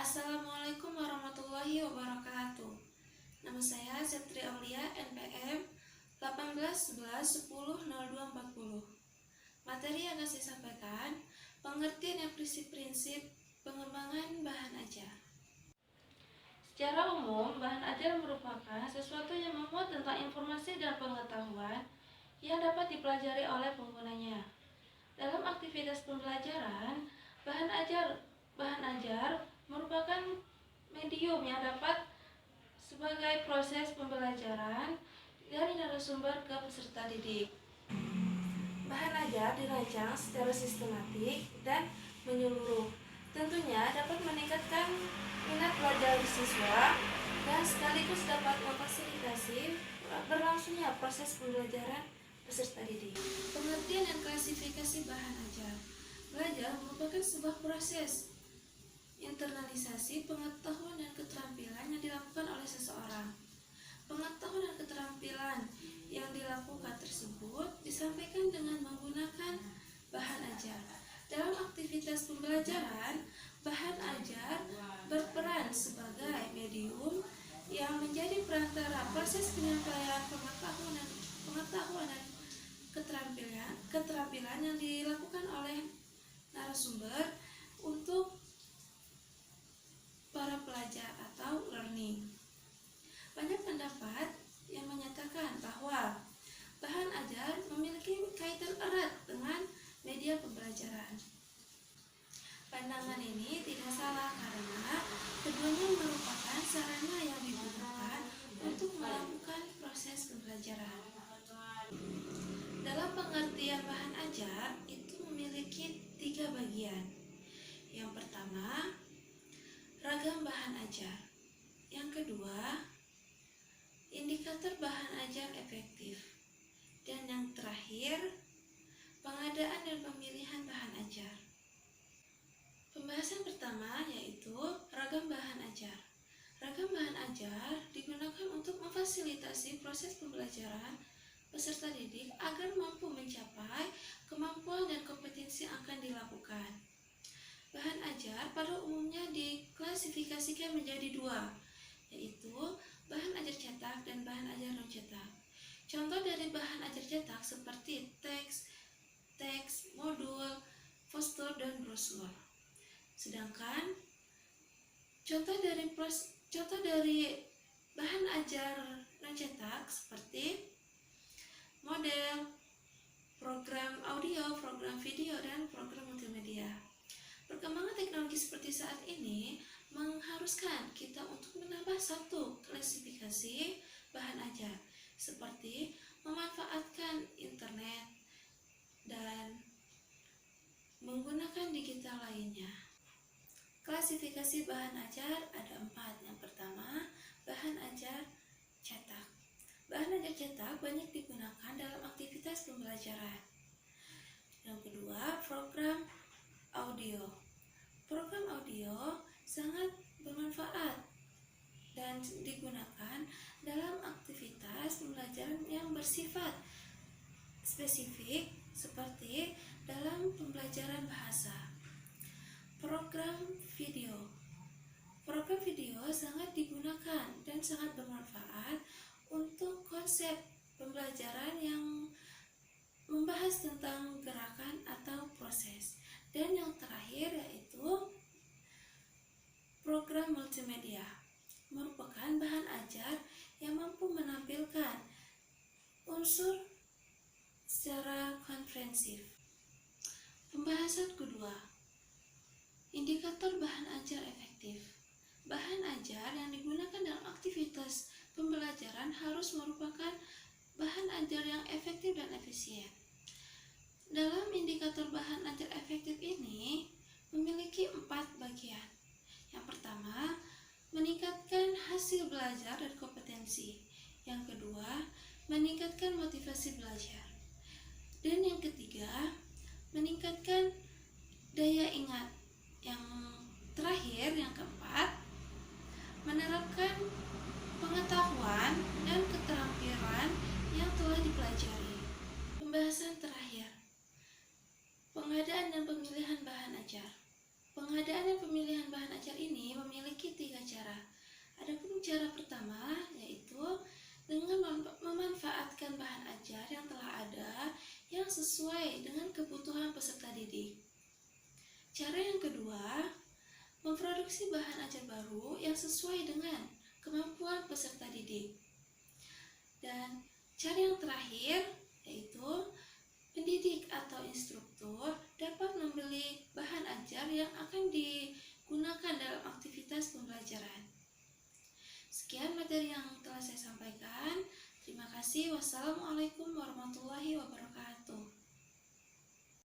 Assalamualaikum warahmatullahi wabarakatuh. Nama saya Septri Aulia, NPM 1811100240. Materi yang akan saya sampaikan, pengertian dan prinsip-prinsip pengembangan bahan ajar. Secara umum, bahan ajar merupakan sesuatu yang memuat tentang informasi dan pengetahuan yang dapat dipelajari oleh penggunanya. Dalam aktivitas pembelajaran, bahan ajar merupakan medium yang dapat sebagai proses pembelajaran dari narasumber ke peserta didik. Bahan ajar dirancang secara sistematik dan menyeluruh. Tentunya dapat meningkatkan minat belajar siswa dan sekaligus dapat memfasilitasi berlangsungnya proses pembelajaran peserta didik. Pengertian dan klasifikasi bahan ajar. Belajar merupakan sebuah proses internalisasi pengetahuan dan keterampilan yang dilakukan oleh seseorang. Pengetahuan dan keterampilan yang dilakukan tersebut disampaikan dengan menggunakan bahan ajar. Dalam aktivitas pembelajaran, bahan ajar berperan sebagai medium yang menjadi perantara proses penyampaian pengetahuan dan keterampilan yang dilakukan oleh narasumber untuk para pelajar atau learning. Banyak pendapat yang menyatakan bahwa bahan ajar memiliki kaitan erat dengan media pembelajaran. Pandangan ini tidak salah karena keduanya merupakan sarana yang digunakan untuk melakukan proses pembelajaran. Dalam pengertian bahan ajar itu memiliki 3 bagian. Yang pertama, ragam bahan ajar. Yang kedua, indikator bahan ajar efektif. Dan yang terakhir, pengadaan dan pemilihan bahan ajar. Pembahasan pertama yaitu ragam bahan ajar. Ragam bahan ajar digunakan untuk memfasilitasi proses pembelajaran peserta didik agar mampu mencapai kemampuan dan kompetensi yang akan dilakukan. Bahan ajar pada umumnya diklasifikasikan menjadi 2, yaitu bahan ajar cetak dan bahan ajar non-cetak. Contoh dari bahan ajar cetak seperti teks, modul, poster, dan brosur. Sedangkan contoh dari bahan ajar non-cetak seperti model, program audio, program video, dan program multimedia. Perkembangan teknologi seperti saat ini mengharuskan kita untuk menambah satu klasifikasi bahan ajar, seperti memanfaatkan internet dan menggunakan digital lainnya. Klasifikasi bahan ajar ada 4. Yang pertama, bahan ajar cetak. Bahan ajar cetak banyak digunakan dalam aktivitas pembelajaran. Yang kedua, program audio. Program audio sangat bermanfaat dan digunakan dalam aktivitas pembelajaran yang bersifat spesifik seperti dalam pembelajaran bahasa. Program video. Program video sangat digunakan dan sangat bermanfaat untuk konsep pembelajaran yang membahas tentang gerakan atau proses. Dan yang terakhir yaitu program multimedia, merupakan bahan ajar yang mampu menampilkan unsur secara komprehensif. Pembahasan kedua, indikator bahan ajar efektif. Bahan ajar yang digunakan dalam aktivitas pembelajaran harus merupakan bahan ajar yang efektif dan efisien. Dalam indikator bahan ajar efektif ini memiliki 4 bagian. Yang pertama, meningkatkan hasil belajar dan kompetensi. Yang kedua, meningkatkan motivasi belajar. Dan yang ketiga, meningkatkan daya ingat. Yang terakhir, yang keempat, menerapkan pengetahuan dan keterampilan yang telah dipelajari. Pembahasan terakhir, pengadaan dan pemilihan bahan ajar. Pengadaan dan pemilihan bahan ajar ini memiliki sesuai dengan kebutuhan peserta didik. Cara yang kedua, memproduksi bahan ajar baru yang sesuai dengan kemampuan peserta didik. Dan cara yang terakhir yaitu pendidik atau instruktur dapat membeli bahan ajar yang akan digunakan dalam aktivitas pembelajaran. Sekian materi yang telah saya sampaikan. Terima kasih. Wassalamualaikum warahmatullahi wabarakatuh.